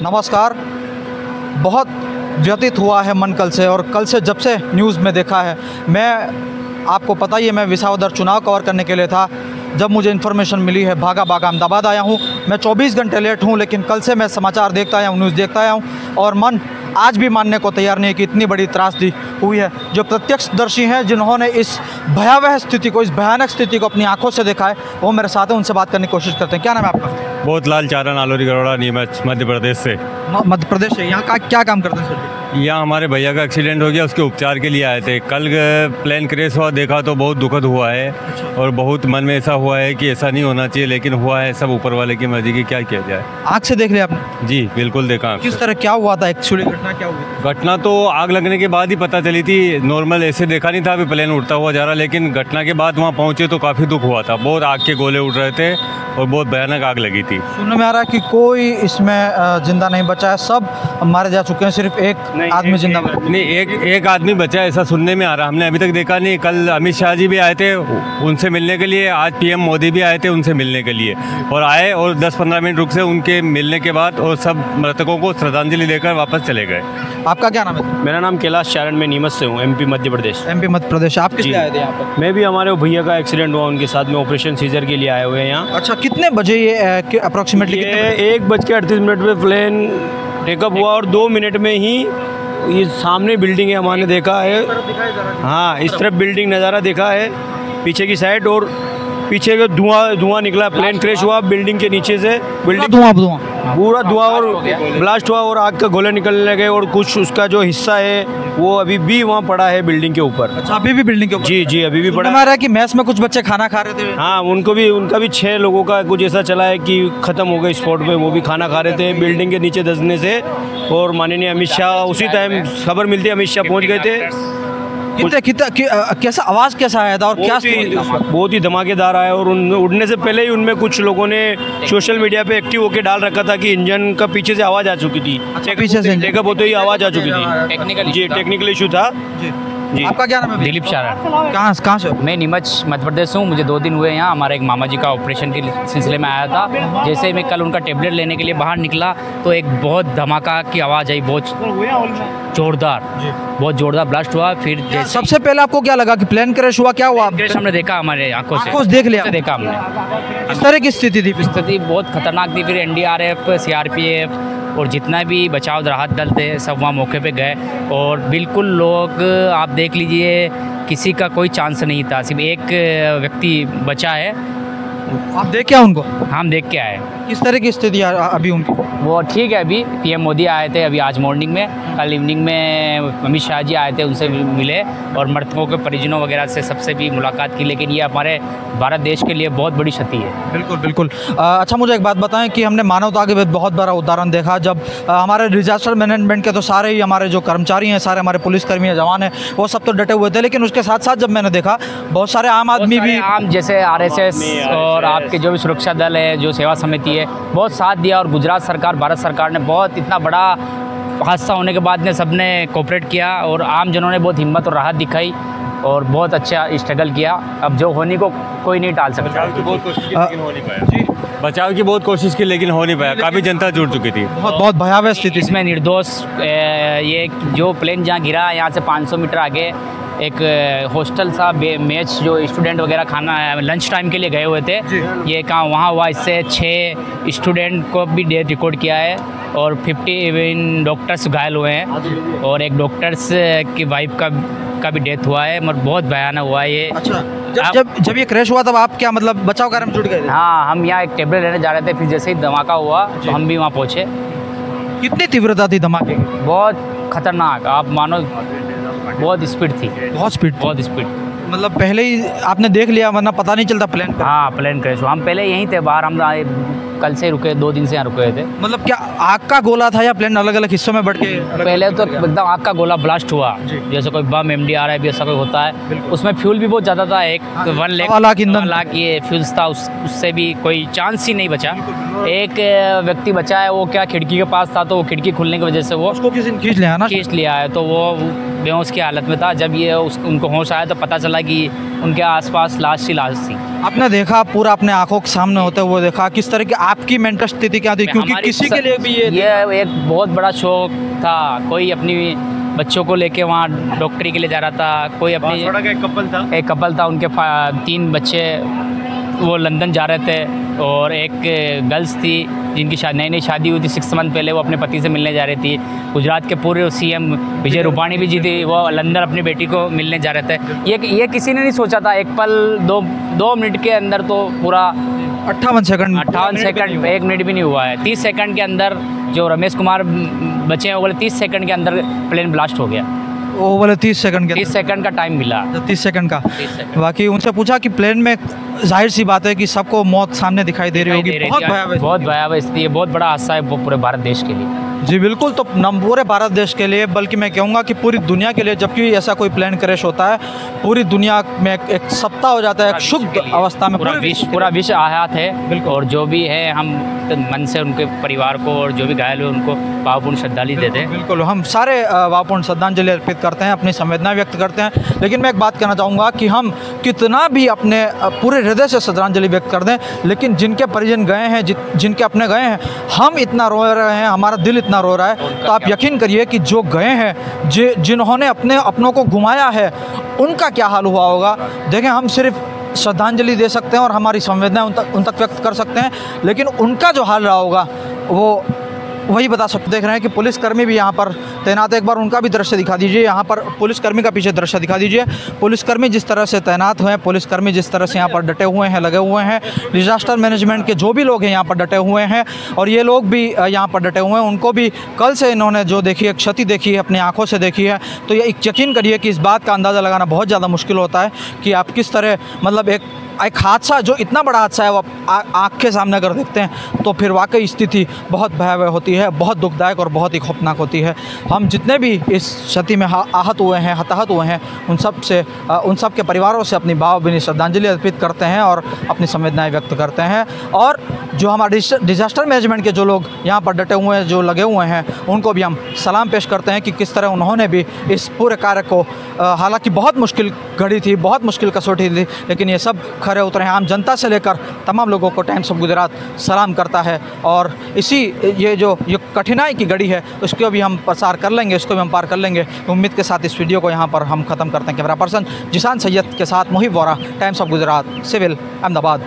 नमस्कार। बहुत व्यतीत हुआ है मन कल से, और कल से जब से न्यूज़ में देखा है, मैं आपको पता ही है मैं विसावदर चुनाव कवर करने के लिए था। जब मुझे इन्फॉर्मेशन मिली है भागा भागा अहमदाबाद आया हूँ। मैं 24 घंटे लेट हूँ, लेकिन कल से मैं समाचार देखता आया हूँ, न्यूज़ देखता आया हूँ, और मन आज भी मानने को तैयार नहीं है कि इतनी बड़ी त्रासदी हुई है। जो प्रत्यक्षदर्शी हैं, जिन्होंने इस भयावह स्थिति को, इस भयानक स्थिति को अपनी आंखों से देखा है, वो मेरे साथ हैं। उनसे बात करने की कोशिश करते हैं। क्या नाम है आपका? बहुत लाल चारण, आलोरी गरोड़ा, नीमच, मध्य प्रदेश से। मध्य प्रदेश से। यहाँ का क्या काम करते हैं सर? यहाँ हमारे भैया का एक्सीडेंट हो गया, उसके उपचार के लिए आए थे। कल प्लेन क्रैश हुआ, देखा तो बहुत दुखद हुआ है, और बहुत मन में ऐसा हुआ है कि ऐसा नहीं होना चाहिए, लेकिन हुआ है। सब ऊपर वाले की मर्जी की, क्या किया जाए। आँख से देख लिया आपने? जी बिल्कुल देखा। किस तरह क्या हुआ था एक्चुअली? घटना क्या हुई? घटना तो आग लगने के बाद ही पता चली थी। नॉर्मल ऐसे देखा नहीं था अभी प्लेन उड़ता हुआ जा रहा, लेकिन घटना के बाद वहाँ पहुँचे तो काफ़ी दुख हुआ था। बहुत आग के गोले उड़ रहे थे और बहुत भयानक आग लगी थी। सुनने में आ रहा है कि कोई इसमें जिंदा नहीं बचा है, सब मारे जा चुके हैं, सिर्फ एक आदमी जिंदा नहीं, एक आदमी बचा है, ऐसा सुनने में आ रहा। हमने अभी तक देखा नहीं। कल अमित शाह जी भी आए थे उनसे मिलने के लिए, आज पीएम मोदी भी आए थे उनसे मिलने के लिए, और आए और 10-15 मिनट रुक से उनके मिलने के बाद, और सब मृतकों को श्रद्धांजलि देकर वापस चले गए। आपका क्या नाम है? मेरा नाम कैलाश चारण, मैं नीमच से हूँ, एमपी मध्य प्रदेश। एमपी मध्य प्रदेश। आप किस लिए आए थे यहाँ पर? मैं भी, हमारे भैया का एक्सीडेंट हुआ, उनके साथ में ऑपरेशन सीजर के लिए आए हुए हैं यहाँ। अच्छा, कितने बजे ये अप्रोक्सीमेटली? 1:38 पे प्लेन टेकअप हुआ, और 2 मिनट में ही ये सामने बिल्डिंग है, हमारे देखा है। हाँ, इस तरफ बिल्डिंग नज़ारा देखा है, पीछे की साइड, और पीछे का धुआं निकला। प्लेन क्रैश हुआ बिल्डिंग के नीचे से, बिल्डिंग पूरा धुआं और ब्लास्ट हुआ, और आग का गोले निकलने लगे, और कुछ उसका जो हिस्सा है वो अभी भी वहाँ पड़ा है बिल्डिंग के ऊपर। अच्छा, अभी भी बिल्डिंग के ऊपर? जी, अभी भी पड़ा। हमारा कि मैस में कुछ बच्चे खाना खा रहे थे। हाँ, उनका भी 6 लोगों का कुछ ऐसा चला है कि ख़त्म हो गए स्पॉट पे। वो भी खाना खा रहे थे बिल्डिंग के नीचे दसने से, और माननीय अमित शाह उसी टाइम खबर मिलती है, अमित शाह पहुँच गए थे। कैसा आवाज़ कैसा आया था, और क्या? बहुत ही धमाकेदार आया, और उड़ने से पहले ही उनमें कुछ लोगों ने सोशल मीडिया पे एक्टिव होकर डाल रखा था कि इंजन का पीछे से आवाज़ आ चुकी थी। अच्छा, पीछे से टेकअप होते ही आवाज़ आ चुकी थी। टेक्निकल इशू था। जी। आपका क्या नाम है? दिलीप चारण। कहाँ से? मैं नीमच मध्य प्रदेश हूँ। मुझे 2 दिन हुए यहाँ। हमारे एक मामा जी का ऑपरेशन के सिलसिले में आया था। जैसे मैं कल उनका टेबलेट लेने के लिए बाहर निकला, तो एक बहुत धमाका की आवाज़ आई, बहुत जोरदार ब्लास्ट हुआ। फिर सबसे पहले आपको क्या लगा कि प्लेन क्रैश हुआ? क्या हुआ? क्रैश हमने देखा हमारे आंखों से देख लिया, देखा हमने। इस तरह की स्थिति थी? स्थिति बहुत खतरनाक थी। फिर NDRF, CRPF और जितना भी बचाव राहत दल थे, सब वहाँ मौके पे गए, और बिल्कुल लोग, आप देख लीजिए, किसी का कोई चांस नहीं था। सिर्फ एक व्यक्ति बचा है। आप देख के आए उनको? हम देख के आए। किस तरह की स्थिति अभी उनकी? वो ठीक है। अभी पीएम मोदी आए थे अभी आज मॉर्निंग में। कल इवनिंग में अमित शाह जी आए थे, उनसे मिले, और मृतकों के परिजनों वगैरह से सबसे भी मुलाकात की। लेकिन ये हमारे भारत देश के लिए बहुत बड़ी क्षति है। बिल्कुल। अच्छा, मुझे एक बात बताएं कि हमने मानवता के बहुत बड़ा उदाहरण देखा। जब हमारे डिजास्टर मैनेजमेंट के तो सारे ही हमारे जो कर्मचारी हैं, सारे हमारे पुलिसकर्मी हैं, जवान हैं, वो सब तो डटे हुए थे, लेकिन उसके साथ साथ जब मैंने देखा बहुत सारे आम आदमी भी, आम जैसे RSS और आपके जो भी सुरक्षा दल है, जो सेवा समिति है, बहुत साथ दिया। और गुजरात सरकार, भारत सरकार ने बहुत, इतना बड़ा हादसा होने के बाद ने सबने कोऑपरेट किया, और आम जनों ने बहुत हिम्मत और राहत दिखाई, और बहुत अच्छा स्ट्रगल किया। अब जो होने को कोई नहीं टाल सकता। बचाव की बहुत कोशिश की, लेकिन हो नहीं पाया। बचाव की बहुत कोशिश की, लेकिन हो नहीं पाया। काफ़ी जनता जुड़ चुकी थी। बहुत भयावह स्थिति। इसमें निर्दोष, ये जो प्लेन जहाँ गिरा, यहाँ से 500 मीटर आगे एक हॉस्टल था, मैच जो स्टूडेंट वगैरह खाना लंच टाइम के लिए गए हुए थे, ये कहाँ वहाँ हुआ। इससे 6 स्टूडेंट को भी डेथ रिकॉर्ड किया है, और 50 डॉक्टर्स घायल हुए हैं, और एक डॉक्टर्स की वाइफ का भी डेथ हुआ है। मतलब बहुत भयानक हुआ है ये। अच्छा, जब ये क्रैश हुआ तब आप क्या, मतलब बचाव कार्य में जुट गए थे? हाँ, हम यहाँ एक टेबलेट लेने जा रहे थे, फिर जैसे ही धमाका हुआ तो हम भी वहाँ पहुँचे। कितनी तीव्रता थी धमाके की? बहुत खतरनाक, आप मानो, बहुत स्पीड थी। बहुत स्पीड। मतलब पहले ही आपने देख लिया, वरना पता नहीं चलता प्लेन का? हाँ, प्लेन क्रैश हुआ। हम पहले यहीं थे बाहर, हम कल से रुके, 2 दिन से यहाँ रुके थे। मतलब क्या आग का गोला था, या प्लेन अलग अलग हिस्सों में बढ़ के? पहले तो एकदम आग का गोला ब्लास्ट हुआ, जैसे कोई बम MDRF भी ऐसा कोई होता है। उसमें फ्यूल भी बहुत ज़्यादा था, 1 लाख ये फ्यूल्स था, उससे भी कोई चांस ही नहीं बचा। एक व्यक्ति बचा है, वो क्या खिड़की के पास था, तो वो खिड़की खुलने की वजह से वो उसको किसी ने खींच लिया है, तो वो बेहोश की हालत में था। जब ये उनको होश आया तो पता चला कि उनके आसपास लाश थी। आपने देखा पूरा अपने आंखों के सामने होते हुए देखा, किस तरह की आपकी मेंटल स्थिति क्या थी, क्योंकि हमारी किसी के लिए भी ये एक बहुत बड़ा शौक था। कोई अपनी बच्चों को लेके वहाँ डॉक्टरी के लिए जा रहा था, कोई अपनी एक कपल था उनके 3 बच्चे वो लंदन जा रहे थे, और एक गर्ल्स थी जिनकी नई शादी हुई थी 6 मंथ पहले, वो अपने पति से मिलने जा रही थी। गुजरात के पूर्व सीएम विजय रूपाणी भी जी थी, वो लंदन अपनी बेटी को मिलने जा रहे थे। ये किसी ने नहीं सोचा था, एक पल 2 मिनट के अंदर तो पूरा 58 सेकंड 1 मिनट भी नहीं हुआ है। 30 सेकंड के अंदर जो रमेश कुमार बचे हैं वो बोले 30 सेकंड के अंदर प्लेन ब्लास्ट हो गया। वो बोले 30 सेकंड 30 सेकंड का टाइम मिला। 30 सेकंड का। 30 सेकंड। बाकी उनसे पूछा कि प्लेन में जाहिर सी बात है कि सबको मौत सामने दिखाई दे रही होगी, बहुत भयावह स्थिति है, बहुत बड़ा हादसा है वो पूरे भारत देश के लिए। जी बिल्कुल, तो न पूरे भारत देश के लिए बल्कि मैं कहूँगा कि पूरी दुनिया के लिए, जबकि ऐसा कोई प्लेन क्रैश होता है पूरी दुनिया में एक सप्ताह हो जाता है, एक शुद्ध अवस्था में पूरा विश्व आहत है। और जो भी है हम मन से उनके परिवार को और जो भी घायल हुए उनको भावपूर्ण श्रद्धांजलि देते हैं। बिल्कुल, हम सारे भावपूर्ण श्रद्धांजलि अर्पित करते हैं, अपनी संवेदना व्यक्त करते हैं। लेकिन मैं एक बात कहना चाहूँगा कि हम कितना भी अपने पूरे हृदय से श्रद्धांजलि व्यक्त कर दें, लेकिन जिनके परिजन गए हैं, जिनके अपने गए हैं, हम इतना रो रहे हैं, हमारा दिल इतना रो रहा है, तो आप यकीन करिए कि जो गए हैं, जिन्होंने अपनों को घुमाया है, उनका क्या हाल हुआ होगा। देखें, हम सिर्फ श्रद्धांजलि दे सकते हैं और हमारी संवेदनाएं उन तक व्यक्त कर सकते हैं, लेकिन उनका जो हाल रहा होगा वो वही बता सकते। देख रहे हैं कि पुलिसकर्मी भी यहाँ पर तैनात है, एक बार उनका भी दृश्य दिखा दीजिए। यहाँ पर पुलिसकर्मी का पीछे दृश्य दिखा दीजिए। पुलिसकर्मी जिस तरह से तैनात हुए हैं, पुलिसकर्मी जिस तरह से यहाँ पर डटे हुए हैं, लगे हुए हैं, डिजास्टर मैनेजमेंट के जो भी लोग हैं यहाँ पर डटे हुए हैं, और ये लोग भी यहाँ पर डटे हुए हैं। उनको भी कल से इन्होंने जो देखी है, क्षति देखी है, अपनी आँखों से देखी है, तो ये यकीन करिए कि इस बात का अंदाज़ा लगाना बहुत ज़्यादा मुश्किल होता है कि आप किस तरह, मतलब एक हादसा जो इतना बड़ा हादसा है वो आँख के सामने अगर देखते हैं तो फिर वाकई स्थिति बहुत भयावह होती है, बहुत दुखदायक और बहुत ही खौफनाक होती है। हम जितने भी इस क्षति में आहत हुए हैं, हताहत हुए हैं, उन सब के परिवारों से अपनी भावभीनी श्रद्धांजलि अर्पित करते हैं और अपनी संवेदनाएं व्यक्त करते हैं। और जो हमारे डिजास्टर मैनेजमेंट के जो लोग यहाँ पर डटे हुए हैं, जो लगे हुए हैं, उनको भी हम सलाम पेश करते हैं कि किस तरह उन्होंने भी इस पूरे कार्य को, हालांकि बहुत मुश्किल घड़ी थी, बहुत मुश्किल कसौटी थी, लेकिन ये सब खरे उतरे हैं। आम जनता से लेकर तमाम लोगों को टाइम्स ऑफ गुजरात सलाम करता है, और ये कठिनाई की घड़ी है उसको भी हम प्रसार कर लेंगे, उसको भी हम पार कर लेंगे। उम्मीद के साथ इस वीडियो को यहाँ पर हम ख़त्म करते हैं। कैमरा पर्सन जिशान सैयद के साथ Muhib Vora, Times of Gujarat, civil, Ahmedabad.